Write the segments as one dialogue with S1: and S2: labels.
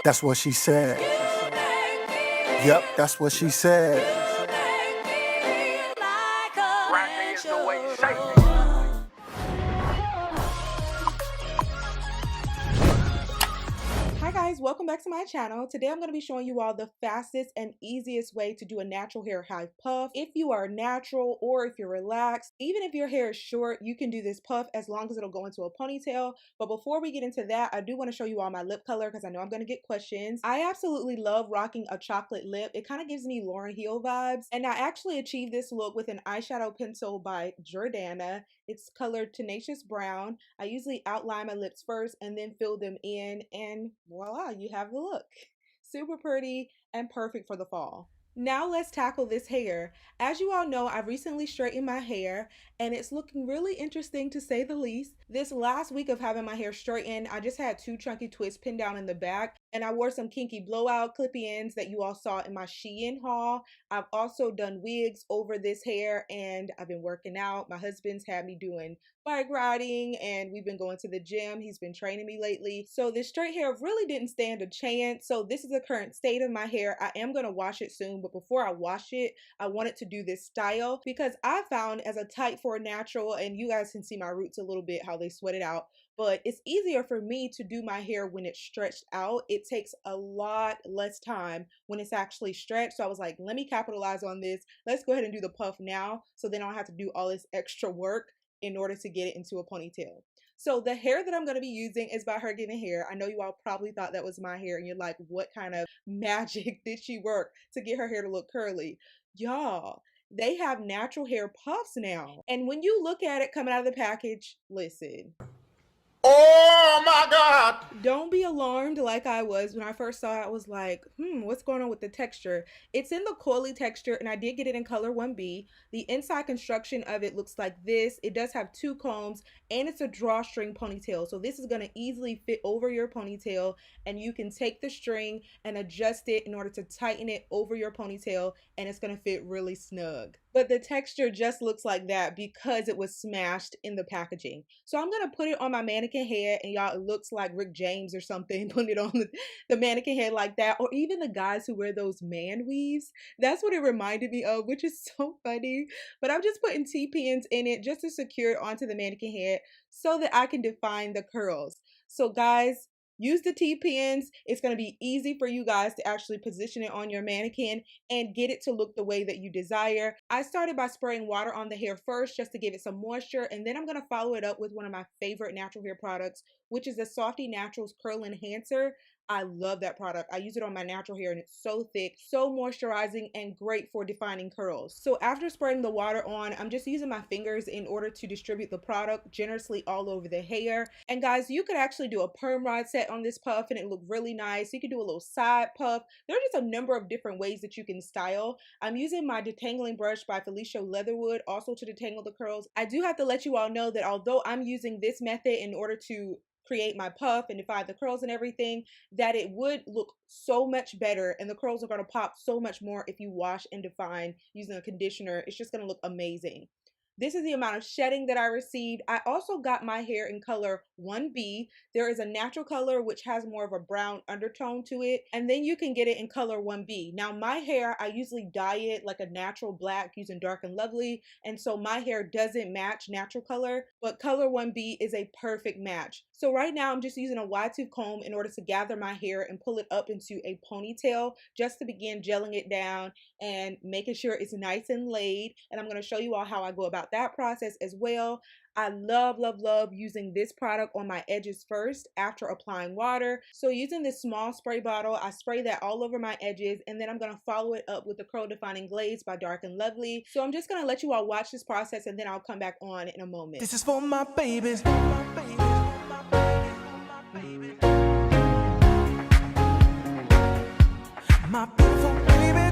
S1: That's what she said. Yep, that's what she said.
S2: Hi guys, welcome back to my channel. Today I'm going to be showing you all the fastest and easiest way to do a natural hair high puff. If you are natural or if you're relaxed, even if your hair is short, you can do this puff as long as it'll go into a ponytail. But before we get into that, I do want to show you all my lip color because I know I'm going to get questions. I absolutely love rocking a chocolate lip. It kind of gives me Lauryn Hill vibes. And I actually achieved this look with an eyeshadow pencil by Jordana. It's colored Tenacious Brown. I usually outline my lips first and then fill them in, and voila, you have the look. Super pretty and perfect for the fall. Now let's tackle this hair. As you all know, I've recently straightened my hair and it's looking really interesting to say the least. This last week of having my hair straightened, I just had two chunky twists pinned down in the back, and I wore some kinky blowout clip-ins that you all saw in my Shein haul. I've also done wigs over this hair and I've been working out. My husband's had me doing bike riding and we've been going to the gym. He's been training me lately. So this straight hair really didn't stand a chance. So this is the current state of my hair. I am going to wash it soon, but before I wash it, I wanted to do this style because I found as a type 4 natural, and you guys can see my roots a little bit, how they sweat it out, but it's easier for me to do my hair when it's stretched out. It takes a lot less time when it's actually stretched. So I was like, let me capitalize on this. Let's go ahead and do the puff now, so then I don't have to do all this extra work in order to get it into a ponytail. So the hair that I'm going to be using is by Hergivenhair. I know you all probably thought that was my hair and you're like, what kind of magic did she work to get her hair to look curly? Y'all, they have natural hair puffs now. And when you look at it coming out of the package, listen.
S1: Oh my God!
S2: Don't be alarmed like I was when I first saw it. I was like, what's going on with the texture? It's in the Coily texture, and I did get it in color 1B. The inside construction of it looks like this. It does have two combs, and it's a drawstring ponytail. So this is going to easily fit over your ponytail, and you can take the string and adjust it in order to tighten it over your ponytail, and it's going to fit really snug. But the texture just looks like that because it was smashed in the packaging. So I'm going to put it on my mannequin head, and y'all, it looks like Rick James or something putting it on the mannequin head like that, or even the guys who wear those man weaves. That's what it reminded me of, which is so funny. But I'm just putting T-pins in it just to secure it onto the mannequin head so that I can define the curls. So guys, use the T-pins. It's going to be easy for you guys to actually position it on your mannequin and get it to look the way that you desire. I started by spraying water on the hair first just to give it some moisture, and then I'm going to follow it up with one of my favorite natural hair products, which is the Softy Naturals Curl Enhancer. I love that product. I use it on my natural hair and it's so thick, so moisturizing, and great for defining curls. So after spraying the water on, I'm just using my fingers in order to distribute the product generously all over the hair. And guys, you could actually do a perm rod set on this puff and it looked really nice. You could do a little side puff. There are just a number of different ways that you can style. I'm using my detangling brush by Felicia Leatherwood also to detangle the curls. I do have to let you all know that although I'm using this method in order to create my puff and define the curls and everything, that it would look so much better and the curls are going to pop so much more if you wash and define using a conditioner. It's just going to look amazing. This is the amount of shedding that I received. I also got my hair in color 1B. There is a natural color which has more of a brown undertone to it, and then you can get it in color 1B. Now my hair, I usually dye it like a natural black using Dark and Lovely, and so my hair doesn't match natural color, but color 1B is a perfect match. So right now I'm just using a wide tooth comb in order to gather my hair and pull it up into a ponytail just to begin gelling it down and making sure it's nice and laid. And I'm going to show you all how I go about that process as well. I love using this product on my edges first after applying water. So using this small spray bottle, I spray that all over my edges, and then I'm going to follow it up with the Curl Defining Glaze by Dark and Lovely. So I'm just going to let you all watch this process and then I'll come back on in a moment.
S1: This is for my babies. My beautiful baby.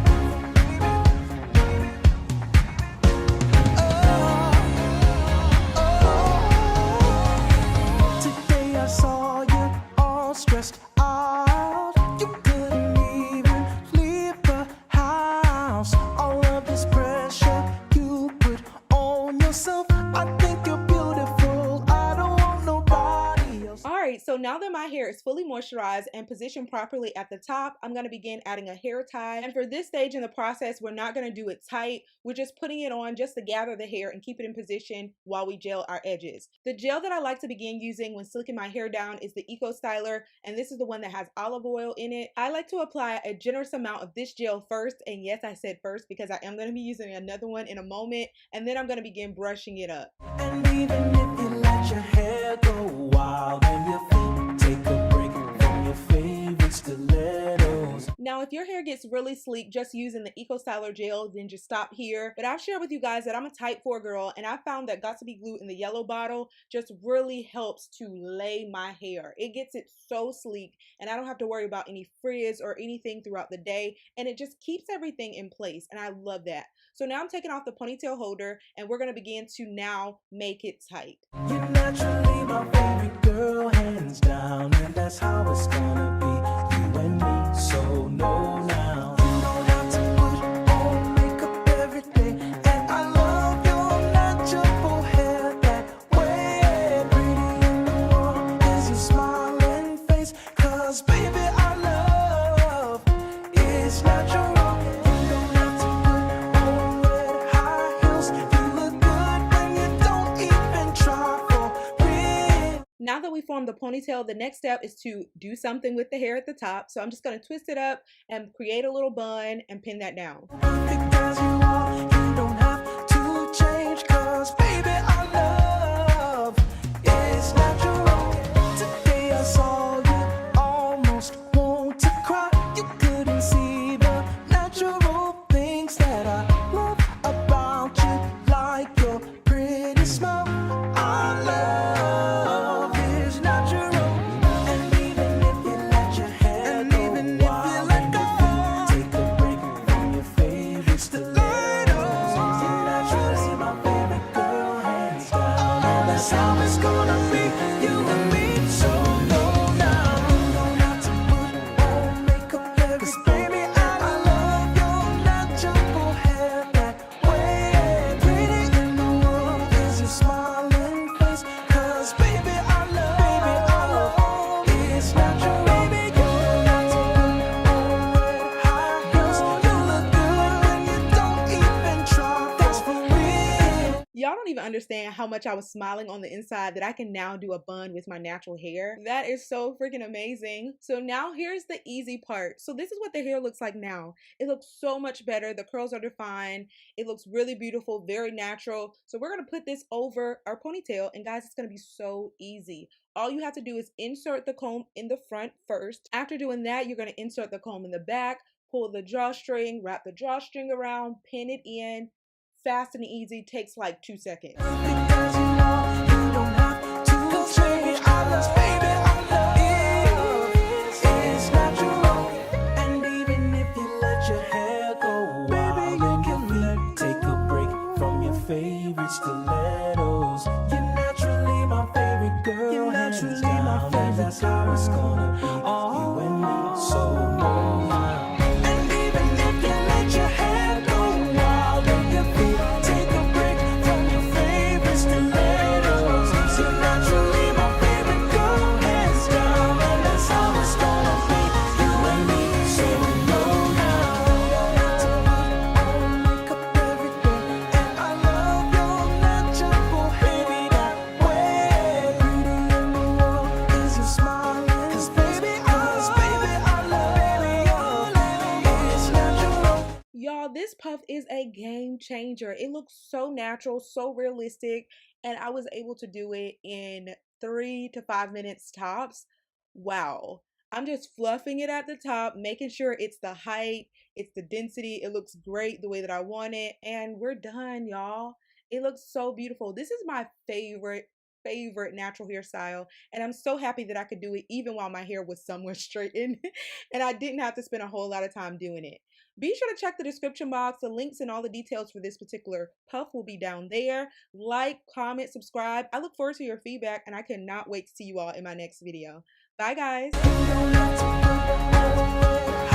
S1: Today I saw you all stressed out. You couldn't even leave the house. All of this pressure you put on yourself. I think you're beautiful. I don't want nobody else.
S2: All right, so now that my hair hair is fully moisturized and positioned properly at the top, I'm going to begin adding a hair tie. And for this stage in the process, we're not going to do it tight. We're just putting it on just to gather the hair and keep it in position while we gel our edges. The gel that I like to begin using when slicking my hair down is the Eco Styler, and this is the one that has olive oil in it. I like to apply a generous amount of this gel first, and yes, I said first because I am going to be using another one in a moment, and then I'm going to begin brushing it up.
S1: And even if you let your hair go wild and your feet take a break from your favorite stilettos.
S2: Now, if your hair gets really sleek just using the Eco Styler gel, then just stop here. But I've shared with you guys that I'm a type 4 girl, and I found that Got2b glue in the yellow bottle just really helps to lay my hair. It gets it so sleek, and I don't have to worry about any frizz or anything throughout the day, and it just keeps everything in place, and I love that. So now I'm taking off the ponytail holder, and we're going to begin to now make it tight.
S1: You're naturally my favorite girl, hands down, and that's how it's gonna be, you and me, so no now. You don't have to put on makeup every day, and I love your natural hair that way. Pretty in the world is your smiling face, 'cause baby I love is natural. You don't have to put on red high heels, you look good when you don't even try for real.
S2: Now that we formed the ponytail, the next step is to do something with the hair at the top. So I'm just going to twist it up and create a little bun and pin that down.
S1: Perfect as you are, you don't have to change, 'cause baby I love is natural. Today I saw you, almost want to cry. You couldn't see the natural things that I love about you, like your pretty smile. I love is natural. And even if you let your hair go wild, take a break from your favorite stilettos. You're naturally my favorite girl, hands down, and that's how it's gonna be, you and me, so no now. You don't have to put on makeup every day, baby I love your natural hair that way. Pretty in the world is your smiling face, 'cause baby I love is natural. Baby you don't have to put on red high heels, you look good when you don't even try, that's for real.
S2: Y'all don't even understand how much I was smiling on the inside that I can now do a bun with my natural hair. That is so freaking amazing. So now here's the easy part. So this is what the hair looks like now. It looks so much better. The curls are defined. It looks really beautiful, very natural. So we're going to put this over our ponytail, and guys, it's going to be so easy. All you have to do is insert the comb in the front first. After doing that, you're going to insert the comb in the back, pull the drawstring, wrap the drawstring around, pin it in. Fast and easy, takes like 2 seconds.
S1: Because you know you don't have to change, 'cause baby I love is natural. And even if you let your hair go wild, you can take a break from your favorite stilettos. You're naturally my favorite girl, you're naturally my favorite, and that's how it's gonna be, you and me, so no now. And even if you let your hair go wild and your feet take a break from your favorite stilettos, you're naturally my favorite girl, hands down, and that's how it's gonna be, you and me, so no now. You don't have to put on makeup every day, and I love your natural hair that way. Pretty in the world is your smiling, 'cause baby I love is natural.
S2: Y'all, this puff is a game changer. It looks so natural, so realistic, and I was able to do it in 3 to 5 minutes tops. Wow. I'm just fluffing it at the top, making sure it's the height, it's the density. It looks great the way that I want it, and we're done, y'all. It looks so beautiful. This is my favorite natural hairstyle, and I'm so happy that I could do it even while my hair was somewhat straightened and I didn't have to spend a whole lot of time doing it. Be sure to check the description box. The links and all the details for this particular puff will be down there. Like, comment, subscribe. I look forward to your feedback, and I cannot wait to see you all in my next video. Bye guys.
S1: You don't have to put on